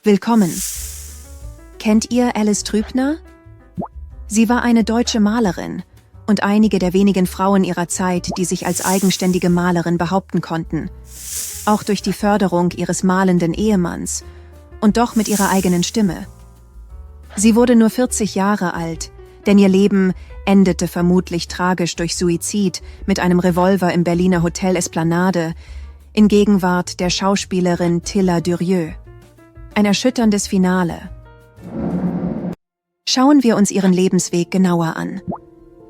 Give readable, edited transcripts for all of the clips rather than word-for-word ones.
Willkommen! Kennt ihr Alice Trübner? Sie war eine deutsche Malerin und einige der wenigen Frauen ihrer Zeit, die sich als eigenständige Malerin behaupten konnten. Auch durch die Förderung ihres malenden Ehemanns und doch mit ihrer eigenen Stimme. Sie wurde nur 40 Jahre alt, denn ihr Leben endete vermutlich tragisch durch Suizid mit einem Revolver im Berliner Hotel Esplanade in Gegenwart der Schauspielerin Tilla Durieux. Ein erschütterndes Finale. Schauen wir uns ihren Lebensweg genauer an.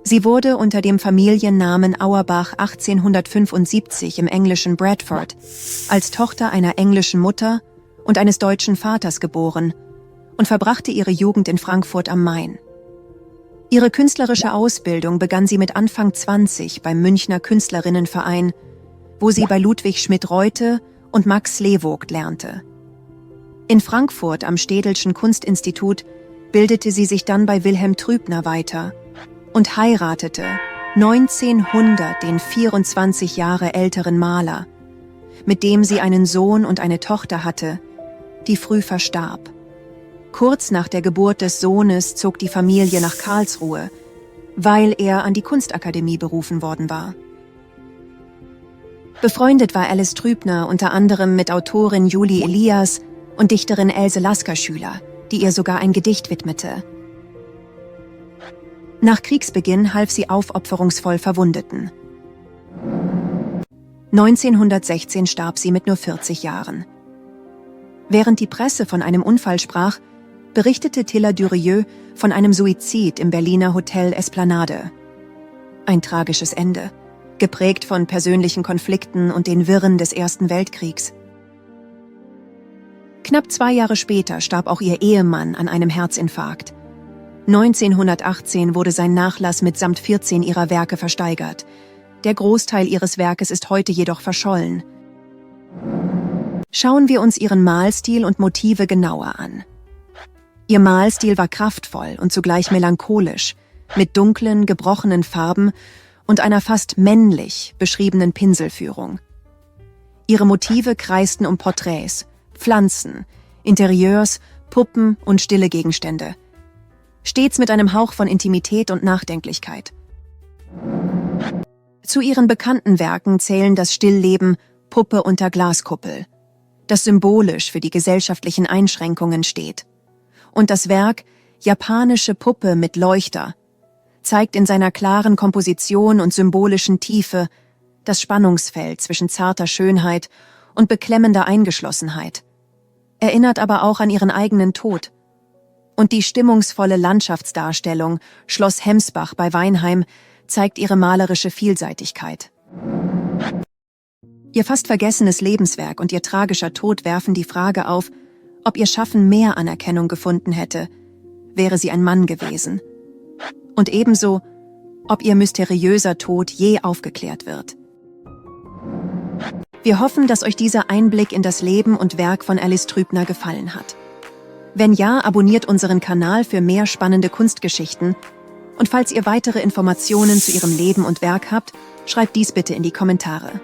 Sie wurde unter dem Familiennamen Auerbach 1875 im englischen Bradford als Tochter einer englischen Mutter und eines deutschen Vaters geboren und verbrachte ihre Jugend in Frankfurt am Main. Ihre künstlerische Ausbildung begann sie mit Anfang 20 beim Münchner Künstlerinnenverein, wo sie bei Ludwig Schmidt-Reutte und Max Slevogt lernte. In Frankfurt am Städelschen Kunstinstitut bildete sie sich dann bei Wilhelm Trübner weiter und heiratete 1900 den 24 Jahre älteren Maler, mit dem sie einen Sohn und eine Tochter hatte, die früh verstarb. Kurz nach der Geburt des Sohnes zog die Familie nach Karlsruhe, weil er an die Kunstakademie berufen worden war. Befreundet war Alice Trübner unter anderem mit Autorin Julie Elias und Dichterin Else Lasker-Schüler, die ihr sogar ein Gedicht widmete. Nach Kriegsbeginn half sie aufopferungsvoll Verwundeten. 1916 starb sie mit nur 40 Jahren. Während die Presse von einem Unfall sprach, berichtete Tilla Durieux von einem Suizid im Berliner Hotel Esplanade. Ein tragisches Ende, geprägt von persönlichen Konflikten und den Wirren des Ersten Weltkriegs. Knapp 2 Jahre später starb auch ihr Ehemann an einem Herzinfarkt. 1918 wurde sein Nachlass mitsamt 14 ihrer Werke versteigert. Der Großteil ihres Werkes ist heute jedoch verschollen. Schauen wir uns ihren Malstil und Motive genauer an. Ihr Malstil war kraftvoll und zugleich melancholisch, mit dunklen, gebrochenen Farben und einer fast männlich beschriebenen Pinselführung. Ihre Motive kreisten um Porträts, Pflanzen, Interieurs, Puppen und stille Gegenstände. Stets mit einem Hauch von Intimität und Nachdenklichkeit. Zu ihren bekannten Werken zählen das Stillleben Puppe unter Glaskuppel, das symbolisch für die gesellschaftlichen Einschränkungen steht. Und das Werk Japanische Puppe mit Leuchter zeigt in seiner klaren Komposition und symbolischen Tiefe das Spannungsfeld zwischen zarter Schönheit und beklemmender Eingeschlossenheit, erinnert aber auch an ihren eigenen Tod. Und die stimmungsvolle Landschaftsdarstellung Schloss Hemsbach bei Weinheim zeigt ihre malerische Vielseitigkeit. Ihr fast vergessenes Lebenswerk und ihr tragischer Tod werfen die Frage auf, ob ihr Schaffen mehr Anerkennung gefunden hätte, wäre sie ein Mann gewesen. Und ebenso, ob ihr mysteriöser Tod je aufgeklärt wird. Wir hoffen, dass euch dieser Einblick in das Leben und Werk von Alice Trübner gefallen hat. Wenn ja, abonniert unseren Kanal für mehr spannende Kunstgeschichten. Und falls ihr weitere Informationen zu ihrem Leben und Werk habt, schreibt dies bitte in die Kommentare.